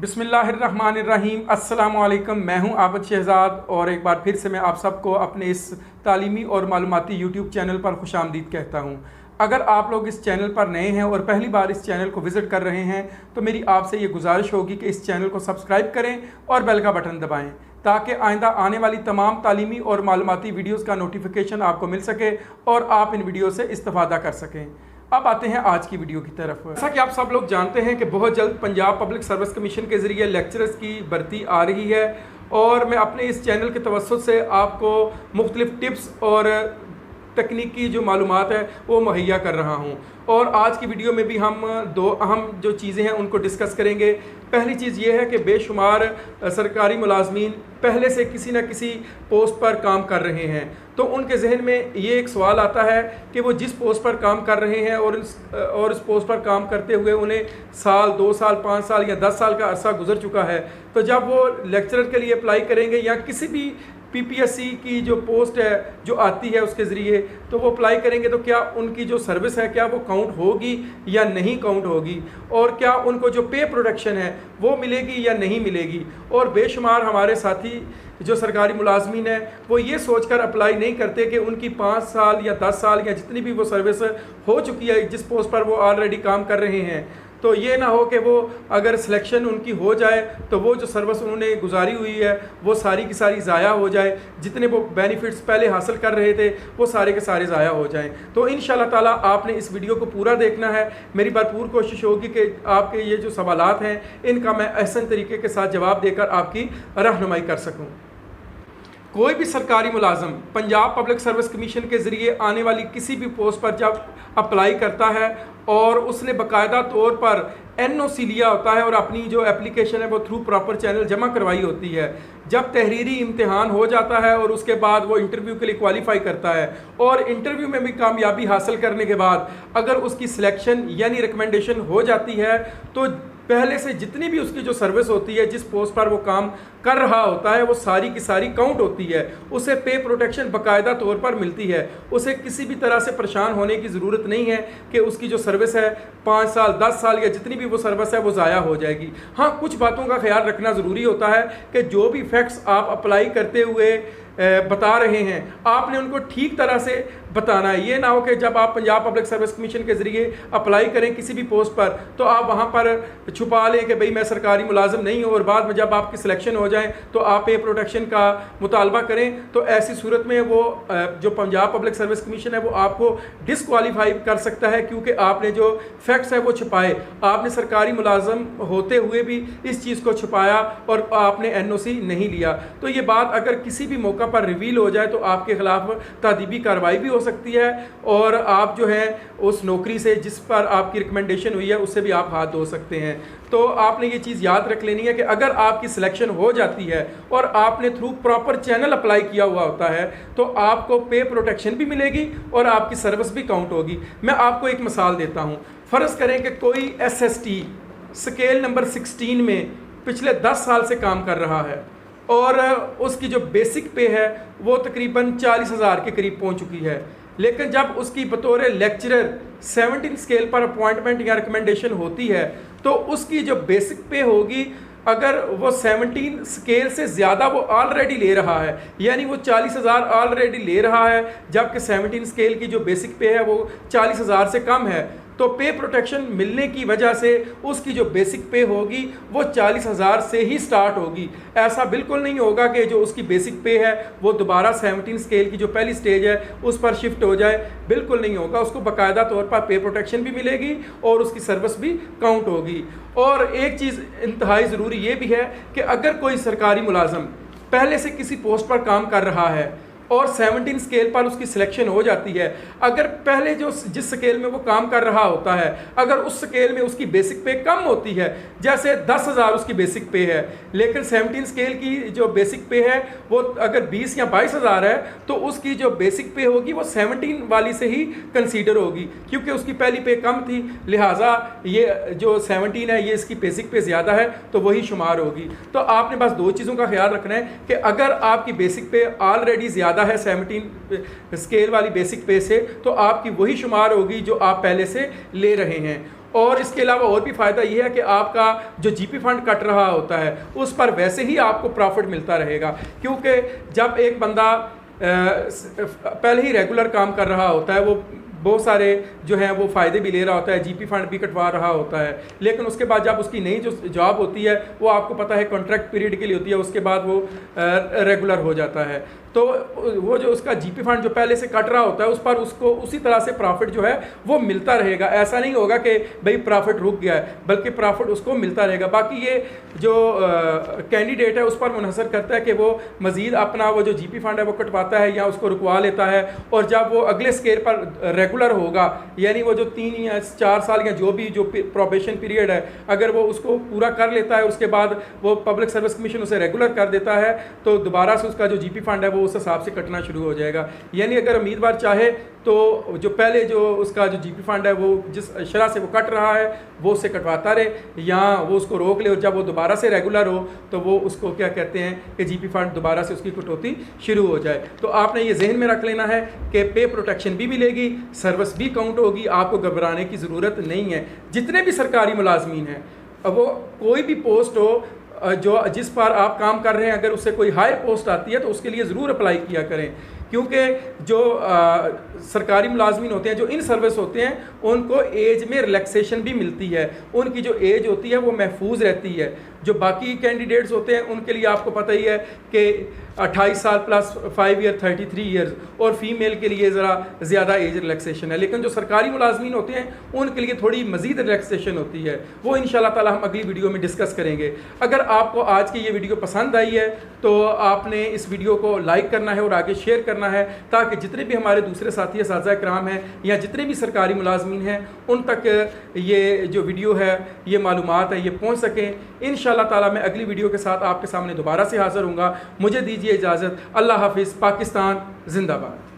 बिस्मिल्लाहिर्रहमानिर्रहीम। अस्सलामुअलैकुम। मैं हूं आबद शहजाद और एक बार फिर से मैं आप सबको अपने इस तालीमी और मालूमाती यूट्यूब चैनल पर खुशामदीद कहता हूं। अगर आप लोग इस चैनल पर नए हैं और पहली बार इस चैनल को विज़िट कर रहे हैं तो मेरी आपसे ये गुजारिश होगी कि इस चैनल को सब्सक्राइब करें और बेल का बटन दबाएं ताकि आइंदा आने वाली तमाम तालीमी और मालूमाती वीडियोज़ का नोटिफिकेशन आपको मिल सके और आप इन वीडियो से इस्तेफादा कर सकें। अब आते हैं आज की वीडियो की तरफ। जैसा कि आप सब लोग जानते हैं कि बहुत जल्द पंजाब पब्लिक सर्विस कमीशन के ज़रिए लेक्चरर्स की भर्ती आ रही है और मैं अपने इस चैनल के तवज्जुह से आपको मुख्तलिफ टिप्स और तकनीकी जो मालूमात है वो मुहैया कर रहा हूँ। और आज की वीडियो में भी हम दो अहम जो चीज़ें हैं उनको डिस्कस करेंगे। पहली चीज़ ये है कि बेशुमार सरकारी मुलाजमीन पहले से किसी न किसी पोस्ट पर काम कर रहे हैं, तो उनके जहन में ये एक सवाल आता है कि वो जिस पोस्ट पर काम कर रहे हैं और इस पोस्ट पर काम करते हुए उन्हें साल, 2 साल, 5 साल या 10 साल का अरसा गुजर चुका है, तो जब वो लेक्चरर के लिए अप्लाई करेंगे या किसी भी पीपीएससी की जो पोस्ट है जो आती है उसके ज़रिए तो वो अप्लाई करेंगे, तो क्या उनकी जो सर्विस है क्या वो काउंट होगी या नहीं काउंट होगी, और क्या उनको जो पे प्रोटेक्शन है वो मिलेगी या नहीं मिलेगी। और बेशुमार हमारे साथी जो सरकारी मुलाजमीन है वो ये सोचकर अप्लाई नहीं करते कि उनकी 5 साल या 10 साल या जितनी भी वो सर्विस हो चुकी है जिस पोस्ट पर वो ऑलरेडी काम कर रहे हैं, तो ये ना हो कि वो अगर सिलेक्शन उनकी हो जाए तो वो जो सर्विस उन्होंने गुजारी हुई है वो सारी की सारी ज़ाया हो जाए, जितने वो बेनिफिट्स पहले हासिल कर रहे थे वो सारे के सारे ज़ाया हो जाएं। तो इंशाल्लाह ताला आपने इस वीडियो को पूरा देखना है। मेरी भरपूर कोशिश होगी कि आपके ये जो सवालात हैं इनका मैं एहसन तरीके के साथ जवाब देकर आपकी रहनुमाई कर सकूँ। कोई भी सरकारी मुलाजम पंजाब पब्लिक सर्विस कमीशन के ज़रिए आने वाली किसी भी पोस्ट पर जब अप्लाई करता है और उसने बाकायदा तौर पर एनओसी लिया होता है और अपनी जो एप्लीकेशन है वो थ्रू प्रॉपर चैनल जमा करवाई होती है, जब तहरीरी इम्तिहान हो जाता है और उसके बाद वो इंटरव्यू के लिए क्वालिफाई करता है और इंटरव्यू में भी कामयाबी हासिल करने के बाद अगर उसकी सिलेक्शन यानी रिकमेंडेशन हो जाती है तो पहले से जितनी भी उसकी जो सर्विस होती है जिस पोस्ट पर वो काम कर रहा होता है वो सारी की सारी काउंट होती है, उसे पे प्रोटेक्शन बाकायदा तौर पर मिलती है। उसे किसी भी तरह से परेशान होने की ज़रूरत नहीं है कि उसकी जो सर्विस है 5 साल, 10 साल या जितनी भी वो सर्विस है वो ज़ाया हो जाएगी। हाँ, कुछ बातों का ख्याल रखना ज़रूरी होता है कि जो भी फैक्ट्स आप अप्लाई करते हुए बता रहे हैं आपने उनको ठीक तरह से बताना है। ये ना हो कि जब आप पंजाब पब्लिक सर्विस कमीशन के ज़रिए अप्लाई करें किसी भी पोस्ट पर तो आप वहाँ पर छुपा लें कि भाई मैं सरकारी मुलाजिम नहीं हूँ, और बाद में जब आपकी सिलेक्शन हो जाए तो आप पे प्रोटेक्शन का मुतालबा करें, तो ऐसी सूरत में वो जो पंजाब पब्लिक सर्विस कमीशन है वो आपको डिसक्वालीफाई कर सकता है, क्योंकि आपने जो फैक्ट्स है वो छुपाए। आपने सरकारी मुलाजिम होते हुए भी इस चीज़ को छुपाया और आपने एनओसी नहीं लिया। तो ये बात अगर किसी भी मौका पर रिवील हो जाए तो आपके खिलाफ तादीबी कार्रवाई भी हो सकती है और आप जो है उस नौकरी से जिस पर आपकी रिकमेंडेशन हुई है उससे भी आप हाथ धो सकते हैं। तो आपने ये चीज़ याद रख लेनी है कि अगर आपकी सिलेक्शन हो जाती है और आपने थ्रू प्रॉपर चैनल अप्लाई किया हुआ होता है तो आपको पे प्रोटेक्शन भी मिलेगी और आपकी सर्विस भी काउंट होगी। मैं आपको एक मिसाल देता हूँ। फ़र्ज़ करें कि कोई SST स्केल नंबर 16 में पिछले 10 साल से काम कर रहा है और उसकी जो बेसिक पे है वो तकरीबन 40,000 के करीब पहुंच चुकी है, लेकिन जब उसकी बतौर लेक्चरर 17 स्केल पर अपॉइंटमेंट या रिकमेंडेशन होती है तो उसकी जो बेसिक पे होगी, अगर वो 17 स्केल से ज़्यादा वो ऑलरेडी ले रहा है, यानी वो 40,000 ऑलरेडी ले रहा है, जबकि 17 स्केल की जो बेसिक पे है वो 40,000 से कम है, तो पे प्रोटेक्शन मिलने की वजह से उसकी जो बेसिक पे होगी वो 40,000 से ही स्टार्ट होगी। ऐसा बिल्कुल नहीं होगा कि जो उसकी बेसिक पे है वो दोबारा 17 स्केल की जो पहली स्टेज है उस पर शिफ्ट हो जाए, बिल्कुल नहीं होगा। उसको बाकायदा तौर पर पे प्रोटेक्शन भी मिलेगी और उसकी सर्विस भी काउंट होगी। और एक चीज़ इंतहाई ज़रूरी ये भी है कि अगर कोई सरकारी मुलाजम पहले से किसी पोस्ट पर काम कर रहा है और 17 स्केल पर उसकी सिलेक्शन हो जाती है, अगर पहले जो जिस स्केल में वो काम कर रहा होता है अगर उस स्केल में उसकी बेसिक पे कम होती है, जैसे 10,000 उसकी बेसिक पे है, लेकिन 17 स्केल की जो बेसिक पे है वो अगर 20 या 22,000 है तो उसकी जो बेसिक पे होगी वो 17 वाली से ही कंसीडर होगी, क्योंकि उसकी पहली पे कम थी, लिहाजा ये जो 17 है ये इसकी बेसिक पे ज़्यादा है तो वही शुमार होगी। तो आपने बस 2 चीज़ों का ख्याल रखना है कि अगर आपकी बेसिक पे ऑलरेडी ज़्यादा है 17 स्केल वाली बेसिक पे से, तो आपकी वही शुमार होगी जो आप पहले से ले रहे हैं। और इसके अलावा और भी फ़ायदा ये है कि आपका जो जीपी फंड कट रहा होता है उस पर वैसे ही आपको प्रॉफिट मिलता रहेगा, क्योंकि जब एक बंदा पहले ही रेगुलर काम कर रहा होता है, वो बहुत सारे जो हैं वो फ़ायदे भी ले रहा होता है, जीपी फंड भी कटवा रहा होता है, लेकिन उसके बाद जब उसकी नई जो जॉब होती है वो आपको पता है कॉन्ट्रैक्ट पीरियड के लिए होती है, उसके बाद वो रेगुलर हो जाता है। तो वो जो उसका जीपी फंड जो पहले से कट रहा होता है उस पर उसको उसी तरह से प्रॉफिट जो है वो मिलता रहेगा। ऐसा नहीं होगा कि भाई प्रॉफिट रुक गया है, बल्कि प्रॉफिट उसको मिलता रहेगा। बाकी ये जो कैंडिडेट है उस पर मुनहसर करता है कि वो मज़ीद अपना वो जो जीपी फंड है वो कटवाता है या उसको रुकवा लेता है, और जब वो अगले स्केल पर रेगुलर होगा, यानी वो जो 3 या 4 साल या जो भी जो प्रोबेशन पीरियड है, अगर वो उसको पूरा कर लेता है, उसके बाद वो पब्लिक सर्विस कमीशन उसे रेगुलर कर देता है, तो दोबारा से उसका जो जीपी फंड है वो उस हिसाब से कटना शुरू हो जाएगा। यानी अगर उम्मीदवार चाहे तो जो पहले जो उसका जो जीपी फंड है वो जिस शरह से वो कट रहा है वो उससे कटवाता रहे, या वो उसको रोक ले और जब वो दोबारा से रेगुलर हो तो वो उसको क्या कहते हैं कि जीपी फंड दोबारा से उसकी कटौती शुरू हो जाए। तो आपने ये जहन में रख लेना है कि पे प्रोटेक्शन भी मिलेगी, सर्विस भी काउंट होगी, आपको घबराने की ज़रूरत नहीं है। जितने भी सरकारी मुलाजमीन हैं, वो कोई भी पोस्ट हो जो जिस पर आप काम कर रहे हैं, अगर उससे कोई हायर पोस्ट आती है तो उसके लिए ज़रूर अप्लाई किया करें, क्योंकि जो सरकारी मुलाजमीन होते हैं, जो इन सर्विस होते हैं, उनको एज में रिलैक्सेशन भी मिलती है, उनकी जो एज होती है वो महफूज रहती है। जो बाकी कैंडिडेट्स होते हैं उनके लिए आपको पता ही है कि 28 साल प्लस 5 ईयर 33 ईयर्स, और फीमेल के लिए ज़रा ज़्यादा एज रिलैक्सेशन है, लेकिन जो सरकारी मुलाजमीन होते हैं उनके लिए थोड़ी मज़ीद रिलैक्सेशन होती है। वो इंशाल्लाह ताला हम अगली वीडियो में डिस्कस करेंगे। अगर आपको आज की ये वीडियो पसंद आई है तो आपने इस वीडियो को लाइक करना है और आगे शेयर करना है, ताकि जितने भी हमारे दूसरे साथी असातिज़ा कराम हैं या जितने भी सरकारी मुलाजमीन हैं उन तक ये जो वीडियो है, ये मालूमात है, ये पहुँच सकें। इंशाल्लाह ताला मैं अगली वीडियो के साथ आपके सामने दोबारा से हाज़िर हूँगा। मुझे दीजिए इजाज़त। अल्लाह हाफिज़। पाकिस्तान जिंदाबाद।